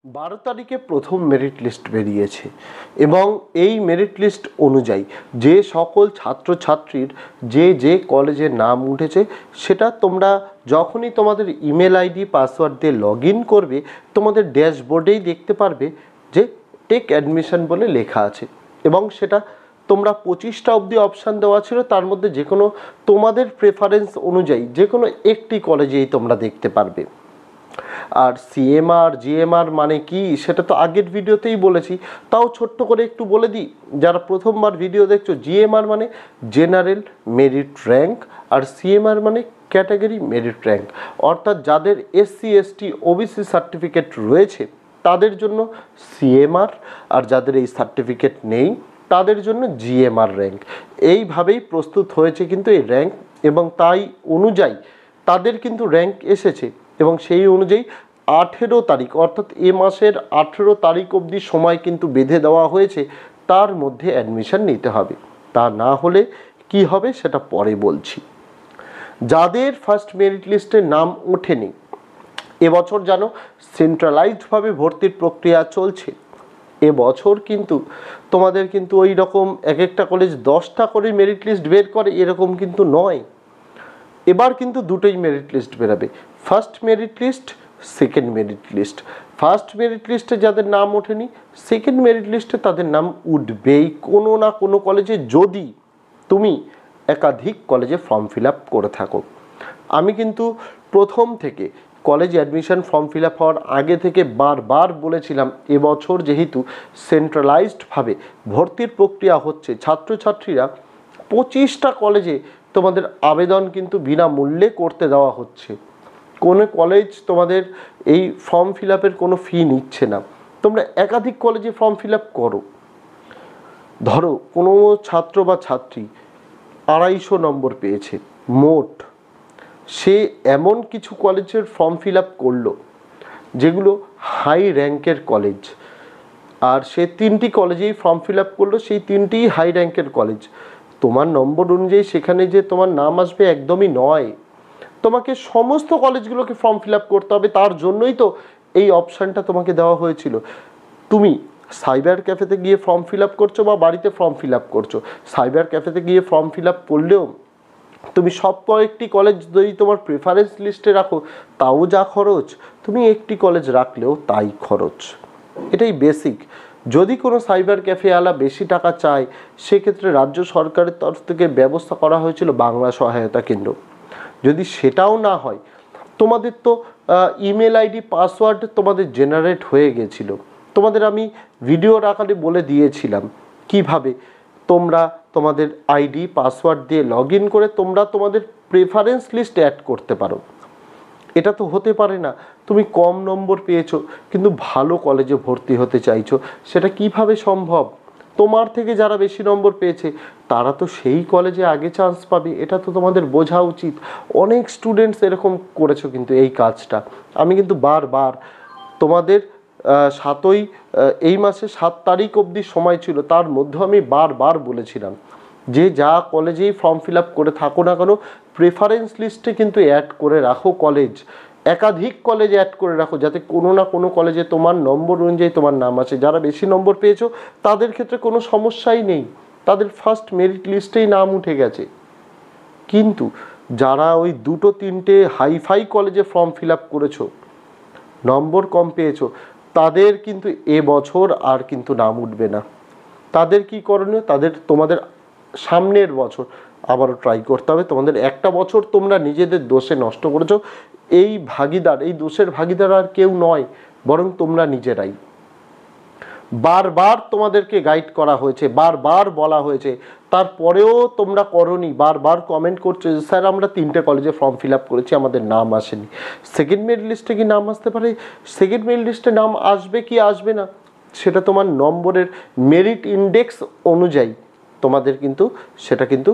12 তারিখে প্রথম merit list বেরিয়েছে এবং এই মেরিট লিস্ট অনুযায়ী যে সকল ছাত্রছাত্রীর যে কলেজে নাম উঠেছে সেটা তোমরা যখনই তোমাদের ইমেল আইডি পাসওয়ার্ড দিয়ে লগ ইন করবে তোমাদের ড্যাশবোর্ডেই দেখতে পারবে যে টেক অ্যাডমিশন বলে লেখা আছে এবং সেটা তোমরা 25টা অবধি অপশান দেওয়া ছিল, তার মধ্যে যে কোনো তোমাদের প্রেফারেন্স অনুযায়ী যে কোনো একটি কলেজেই তোমরা দেখতে পারবে। আর সিএমআর জিএমআর মানে কি সেটা তো আগের ভিডিওতেই বলেছি, তাও ছোট্ট করে একটু বলে দিই। যারা প্রথমবার ভিডিও দেখছো, জিএমআর মানে জেনারেল মেরিট র্যাঙ্ক আর সিএমআর মানে ক্যাটাগরি মেরিট র্যাঙ্ক, অর্থাৎ যাদের এসসি এসটি ওবিসি সার্টিফিকেট রয়েছে তাদের জন্য সিএমআর, আর যাদের এই সার্টিফিকেট নেই তাদের জন্য জিএমআর র্যাঙ্ক। এইভাবেই প্রস্তুত হয়েছে কিন্তু এই র্যাঙ্ক, এবং তাই অনুযায়ী তাদের কিন্তু র্যাঙ্ক এসেছে এবং সেই অনুযায়ী 18 তারিখ অর্থাৎ এ মাসের 18 তারিখ অবধি সময় কিন্তু বেঁধে দেওয়া হয়েছে, তার মধ্যে অ্যাডমিশন নিতে হবে। তা না হলে কি হবে সেটা পরে বলছি। যাদের ফার্স্ট মেরিট লিস্টে নাম ওঠেনি, এবছর জানো সেন্ট্রালাইজডভাবে ভর্তির প্রক্রিয়া চলছে। এবছর কিন্তু তোমাদের কিন্তু ওই রকম এক একটা কলেজ 10টা করে মেরিট লিস্ট বের করে এরকম কিন্তু নয়। এবার কিন্তু দুটোই মেরিট লিস্ট বেরোবে, first merit list, second merit list. First merit লিস্টে যাদের নাম ওঠেনি, সেকেন্ড মেরিট লিস্টে তাদের নাম উঠবেই কোনো না কোনো কলেজে, যদি তুমি একাধিক কলেজে ফর্ম ফিল আপ করে থাকো। আমি কিন্তু প্রথম থেকে college admission form fill up হওয়ার আগে থেকে বারবার বলেছিলাম, এবছর যেহেতু সেন্ট্রালাইজডভাবে ভর্তির প্রক্রিয়া হচ্ছে, ছাত্রছাত্রীরা 25টা কলেজে তোমাদের আবেদন কিন্তু বিনামূল্যে করতে দেওয়া হচ্ছে। কোনো কলেজ তোমাদের এই ফর্ম ফিল আপের কোনো ফি নিচ্ছে না। তোমরা একাধিক কলেজে ফর্ম ফিল আপ করো। ধরো কোনো ছাত্র বা ছাত্রী 250 নম্বর পেয়েছে মোট, সে এমন কিছু কলেজের ফর্ম ফিল আপ করলো যেগুলো হাই র্যাঙ্কের কলেজ, আর সে 3টি কলেজেই ফর্ম ফিল আপ করলো, সেই 3টিই হাই র্যাঙ্কের কলেজ। তোমার নম্বর অনুযায়ী সেখানে যে তোমার নাম আসবে একদমই নয়, তোমাকে সমস্ত কলেজগুলোকে ফর্ম ফিল আপ করতে হবে। তার জন্যই তো এই অপশানটা তোমাকে দেওয়া হয়েছিল। তুমি সাইবার ক্যাফেতে গিয়ে ফর্ম ফিল আপ করছো বা বাড়িতে ফর্ম ফিল আপ করছো, সাইবার ক্যাফেতে গিয়ে ফর্ম ফিল আপ করলেও তুমি সব কয়েকটি কলেজ যদি তোমার প্রেফারেন্স লিস্টে রাখো তাও যা খরচ, তুমি একটি কলেজ রাখলেও তাই খরচ। এটাই বেসিক। যদি কোনো সাইবার ক্যাফেওয়ালা বেশি টাকা চায়, সেক্ষেত্রে রাজ্য সরকারের তরফ থেকে ব্যবস্থা করা হয়েছিল বাংলা সহায়তা কেন্দ্র। যদি সেটাও না হয়, তোমাদের তো ইমেল আইডি পাসওয়ার্ড তোমাদের জেনারেট হয়ে গেছিল। তোমাদের আমি ভিডিওর আকারে বলে দিয়েছিলাম কিভাবে তোমরা তোমাদের আইডি পাসওয়ার্ড দিয়ে লগ ইন করে তোমরা তোমাদের প্রেফারেন্স লিস্ট অ্যাড করতে পারো। এটা তো হতে পারে না তুমি কম নম্বর পেয়েছো কিন্তু ভালো কলেজে ভর্তি হতে চাইছো, সেটা কিভাবে সম্ভব? তোমার থেকে যারা বেশি নম্বর পেয়েছে তারা তো সেই কলেজে আগে চান্স পাবে, এটা তো তোমাদের বোঝা উচিত। অনেক স্টুডেন্টস এরকম করেছো কিন্তু এই কাজটা। আমি কিন্তু বারবার তোমাদের এই মাসে 7 তারিখ অবধি সময় ছিল, তার মধ্যে আমি বারবার বলেছিলাম যে যা কলেজেই ফর্ম ফিল আপ করে থাকো না কেন, প্রেফারেন্স লিস্টে কিন্তু অ্যাড করে রাখো কলেজ, একাধিক কলেজ অ্যাড করে রাখো, যাতে কোনো না কোনো কলেজে তোমার নম্বর অনুযায়ী তোমার নাম আছে। যারা বেশি নম্বর পেয়েছো তাদের ক্ষেত্রে কোনো সমস্যাই নেই, তাদের ফার্স্ট মেরিট লিস্টেই নাম উঠে গেছে। কিন্তু যারা ওই 2-3টে হাইফাই কলেজে ফর্ম ফিল আপ করেছো, নম্বর কম পেয়েছো, তাদের কিন্তু এবছর আর কিন্তু নাম উঠবে না। তাদের কি করণীয়? তোমাদের সামনের বছর আবারও ট্রাই করতে হবে। তোমাদের একটা বছর তোমরা নিজেদের দোষে নষ্ট করেছো। এই দোষের ভাগিদার আর কেউ নয়, বরং তোমরা নিজেরাই। বারবার তোমাদেরকে গাইড করা হয়েছে, বারবার বলা হয়েছে, তারপরেও তোমরা করোনি। বারবার কমেন্ট করছো যে স্যার আমরা 3টে কলেজে ফর্ম ফিল আপ করেছি, আমাদের নাম আসেনি। সেকেন্ড মেরিট লিস্টে কি নাম আসতে পারে? সেকেন্ড মেরিট লিস্টে নাম আসবে কি আসবে না সেটা তোমার নম্বরের মেরিট ইন্ডেক্স অনুযায়ী তোমাদের কিন্তু সেটা কিন্তু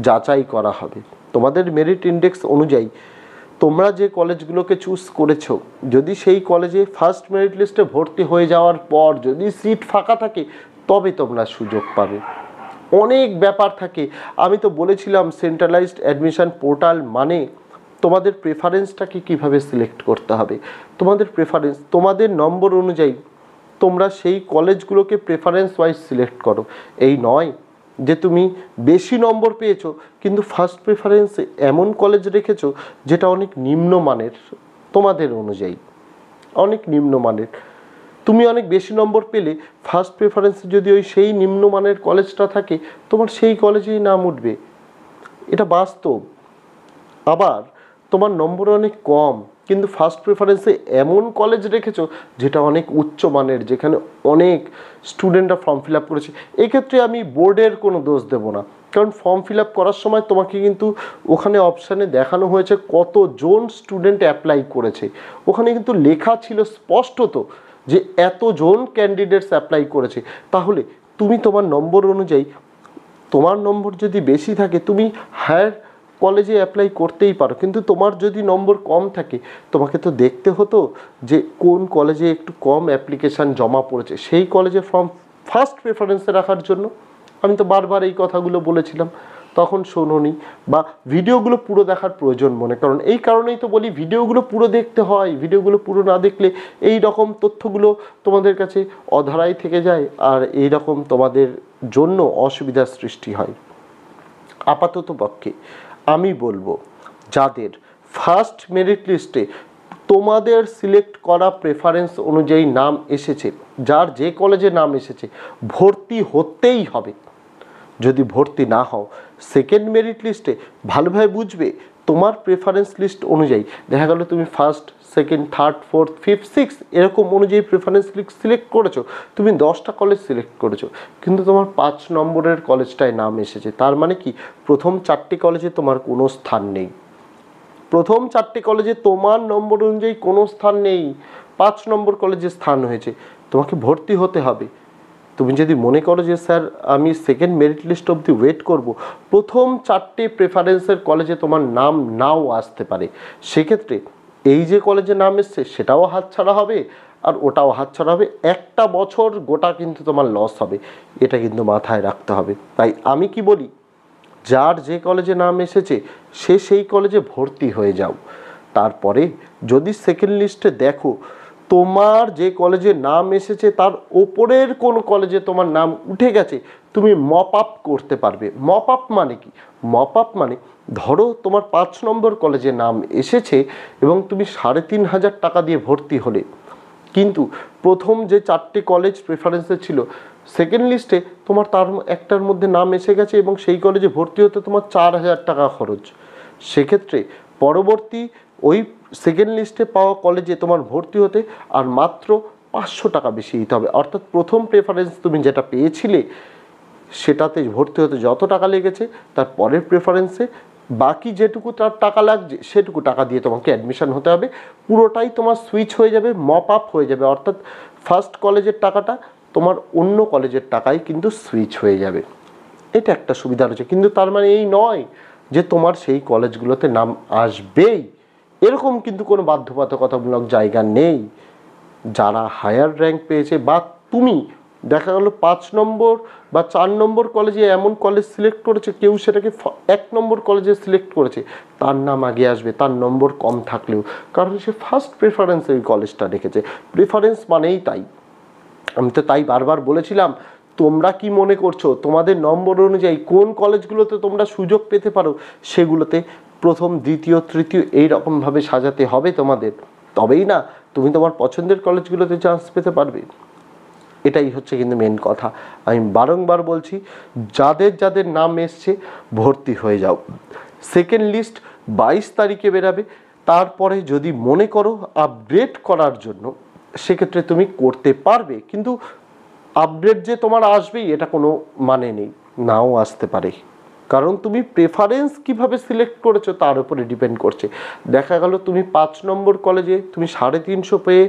যাচাই করা হবে। তোমাদের মেরিট ইন্ডেক্স অনুযায়ী তোমরা যে কলেজগুলোকে চুজ করেছো, যদি সেই কলেজে ফার্স্ট মেরিট লিস্টে ভর্তি হয়ে যাওয়ার পর যদি সিট ফাঁকা থাকে তবে তোমরা সুযোগ পাবে। অনেক ব্যাপার থাকে। আমি তো বলেছিলাম সেন্ট্রালাইজড অ্যাডমিশন পোর্টাল মানে তোমাদের প্রেফারেন্সটাকে কিভাবে সিলেক্ট করতে হবে। তোমাদের প্রেফারেন্স তোমাদের নম্বর অনুযায়ী তোমরা সেই কলেজগুলোকে প্রেফারেন্স ওয়াইজ সিলেক্ট করো। এই নয় যে তুমি বেশি নম্বর পেয়েছো কিন্তু ফার্স্ট প্রেফারেন্সে এমন কলেজ রেখেছো যেটা অনেক নিম্নমানের, তোমাদের অনুযায়ী অনেক নিম্নমানের। তুমি অনেক বেশি নম্বর পেলে ফার্স্ট প্রেফারেন্সে যদি ওই সেই নিম্নমানের কলেজটা থাকে তোমার সেই কলেজেই নাম উঠবে, এটা বাস্তব। আবার তোমার নম্বর অনেক কম কিন্তু ফার্স্ট প্রেফারেন্সে এমন কলেজ রেখেছো যেটা অনেক উচ্চমানের, যেখানে অনেক স্টুডেন্টরা ফর্ম ফিল আপ করেছে। এক্ষেত্রে আমি বোর্ডের কোনো দোষ দেব না, কারণ ফর্ম ফিল আপ করার সময় তোমাকে কিন্তু ওখানে অপশানে দেখানো হয়েছে কতজন স্টুডেন্ট অ্যাপ্লাই করেছে। ওখানে কিন্তু লেখা ছিল স্পষ্টত যে এতজন ক্যান্ডিডেটস অ্যাপ্লাই করেছে। তাহলে তুমি তোমার নম্বর অনুযায়ী, তোমার নম্বর যদি বেশি থাকে তুমি হায়ার কলেজে অ্যাপ্লাই করতেই পারো, কিন্তু তোমার যদি নম্বর কম থাকে তোমাকে তো দেখতে হতো যে কোন কলেজে একটু কম অ্যাপ্লিকেশান জমা পড়েছে, সেই কলেজে ফর্ম ফার্স্ট প্রেফারেন্সে রাখার জন্য। আমি তো বারবার এই কথাগুলো বলেছিলাম, তখন শোনোনি বা ভিডিওগুলো পুরো দেখার প্রয়োজন মনে, কারণ এই কারণেই তো বলি ভিডিওগুলো পুরো দেখতে হয়। ভিডিওগুলো পুরো না দেখলে এই রকম তথ্যগুলো তোমাদের কাছে অধরাই থেকে যায় আর এই রকম তোমাদের জন্য অসুবিধার সৃষ্টি হয়। আপাতত পক্ষে আমি বলবো যাদের ফার্স্ট মেরিট লিস্টে তোমাদের সিলেক্ট করা প্রেফারেন্স অনুযায়ী নাম এসেছে, যার যে কলেজে নাম এসেছে ভর্তি হতেই হবে। যদি ভর্তি না হও সেকেন্ড মেরিট লিস্টে ভালোভাবে বুঝবে তোমার প্রেফারেন্স লিস্ট অনুযায়ী, দেখা গেল তুমি first second third fourth fifth six এরকম অনুযায়ী প্রেফারেন্স লিস্ট সিলেক্ট করেছো, তুমি 10টা কলেজ সিলেক্ট করেছো কিন্তু তোমার 5 নম্বরের কলেজটায় নাম এসেছে, তার মানে কি প্রথম 4টি কলেজে তোমার কোনো স্থান নেই। প্রথম 4টি কলেজে তোমার নম্বর অনুযায়ী কোনো স্থান নেই, 5 নম্বর কলেজে স্থান হয়েছে, তোমাকে ভর্তি হতে হবে। তুমি যদি মনে করো যে স্যার আমি সেকেন্ড মেরিট লিস্ট অবধি ওয়েট করব, প্রথম 4টে প্রেফারেন্সের কলেজে তোমার নাম নাও আসতে পারে, সেক্ষেত্রে এই যে কলেজে নাম এসছে সেটাও হাতছাড়া হবে আর ওটাও হাতছাড়া হবে, একটা বছর গোটা কিন্তু তোমার লস হবে, এটা কিন্তু মাথায় রাখতে হবে। তাই আমি কি বলি, যার যে কলেজে নাম এসেছে সে সেই কলেজে ভর্তি হয়ে যাও। তারপরে যদি সেকেন্ড লিস্টে দেখো তোমার যে কলেজে নাম এসেছে তার ওপরের কোনো কলেজে তোমার নাম উঠে গেছে, তুমি মপ আপ করতে পারবে। মপ আপ মানে কি? মপ আপ মানে ধরো তোমার 5 নম্বর কলেজে নাম এসেছে এবং তুমি 3,500 টাকা দিয়ে ভর্তি হলে, কিন্তু প্রথম যে 4টে কলেজ প্রেফারেন্সে ছিল সেকেন্ড লিস্টে তোমার তার একটার মধ্যে নাম এসে গেছে এবং সেই কলেজে ভর্তি হতে তোমার 4,000 টাকা খরচ। সেক্ষেত্রে পরবর্তী ওই সেকেন্ড লিস্টে পাওয়া কলেজে তোমার ভর্তি হতে আর মাত্র 500 টাকা বেশি দিতে হবে। অর্থাৎ প্রথম প্রেফারেন্স তুমি যেটা পেয়েছিলে সেটাতে ভর্তি হতে যত টাকা লেগেছে তার পরের প্রেফারেন্সে বাকি যেটুকু তার টাকা লাগছে সেটুকু টাকা দিয়ে তোমাকে অ্যাডমিশন হতে হবে। পুরোটাই তোমার সুইচ হয়ে যাবে, মপ আপ হয়ে যাবে, অর্থাৎ ফার্স্ট কলেজের টাকাটা তোমার অন্য কলেজের টাকায় কিন্তু সুইচ হয়ে যাবে। এটা একটা সুবিধা রয়েছে, কিন্তু তার মানে এই নয় যে তোমার সেই কলেজগুলোতে নাম আসবেই, এরকম কিন্তু কোনো বাধ্যবাধকতামূলক জায়গা নেই। যারা হায়ার র্যাঙ্ক পেয়েছে বা তুমি দেখা গেল 5 নম্বর বা 4 নম্বর কলেজে এমন কলেজ সিলেক্ট করেছে, কেউ সেটাকে 1 নম্বর কলেজে সিলেক্ট করেছে, তার নাম আগে আসবে তার নম্বর কম থাকলেও, কারণ সে ফার্স্ট প্রেফারেন্সে ওই কলেজটা রেখেছে। প্রেফারেন্স মানেই তাই। আমি তো তাই বারবার বলেছিলাম, তোমরা কি মনে করছো তোমাদের নম্বর অনুযায়ী কোন কলেজগুলোতে তোমরা সুযোগ পেতে পারো সেগুলোতে প্রথম দ্বিতীয় তৃতীয় এইরকমভাবে সাজাতে হবে তোমাদের, তবেই না তুমি তোমার পছন্দের কলেজগুলোতে চান্স পেতে পারবে। এটাই হচ্ছে কিন্তু মেন কথা। আমি বারংবার বলছি, যাদের যাদের নাম এসছে ভর্তি হয়ে যাও। সেকেন্ড লিস্ট 22 তারিখে বেরাবে, তারপরে যদি মনে করো আপগ্রেড করার জন্য সেক্ষেত্রে তুমি করতে পারবে, কিন্তু আপডেট যে তোমার আসবেই এটা কোনো মানে নেই, নাও আসতে পারে, কারণ তুমি প্রেফারেন্স কিভাবে সিলেক্ট করেছো তার উপরে ডিপেন্ড করছে। দেখা গেল তুমি 5 নম্বর কলেজে তুমি 350 পেয়ে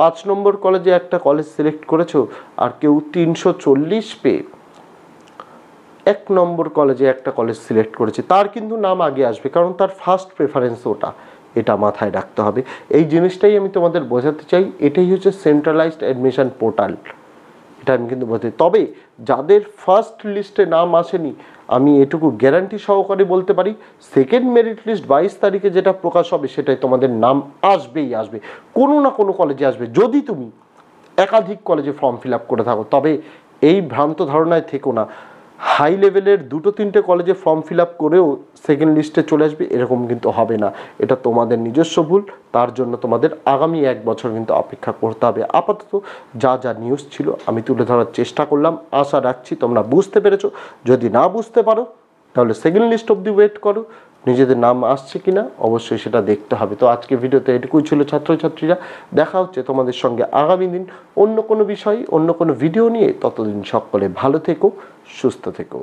5 নম্বর কলেজে একটা কলেজ সিলেক্ট করেছো, আর কেউ 340 পেয়ে 1 নম্বর কলেজে একটা কলেজ সিলেক্ট করেছে, তার কিন্তু নাম আগে আসবে, কারণ তার ফার্স্ট প্রেফারেন্স ওটা। এটা মাথায় রাখতে হবে। এই জিনিসটাই আমি তোমাদের বোঝাতে চাই। এটাই হচ্ছে সেন্ট্রালাইজড অ্যাডমিশন পোর্টাল। এটা সেটা আমি কিন্তু বলতে, তবে যাদের ফার্স্ট লিস্টে নাম আসেনি আমি এটুকু গ্যারান্টি সহকারে বলতে পারি সেকেন্ড মেরিট লিস্ট 22 তারিখে যেটা প্রকাশ হবে সেটাই তোমাদের নাম আসবেই আসবে, কোনো না কোনো কলেজে আসবে। যদি তুমি একাধিক কলেজে ফর্ম ফিল আপ করে থাকো, তবে এই ভ্রান্ত ধারণায় থেকো না হাই লেভেলের 2-3টে কলেজে ফর্ম ফিল আপ করেও সেকেন্ড লিস্টে চলে আসবে, এরকম কিন্তু হবে না। এটা তোমাদের নিজস্ব ভুল, তার জন্য তোমাদের আগামী 1 বছর কিন্তু অপেক্ষা করতে হবে। আপাতত যা যা নিউজ ছিল আমি তুলে ধরার চেষ্টা করলাম, আশা রাখছি তোমরা বুঝতে পেরেছো। যদি না বুঝতে পারো তাহলে সেকেন্ড লিস্ট অবধি ওয়েট করো, নিজেদের নাম আসছে কিনা অবশ্যই সেটা দেখতে হবে। তো আজকে ভিডিওতে এটুকুই ছিল ছাত্রছাত্রীরা, দেখা হচ্ছে তোমাদের সঙ্গে আগামী দিন অন্য কোনো বিষয় অন্য কোনো ভিডিও নিয়ে। ততদিন সকলে ভালো থেকো, সুস্থ থেকো।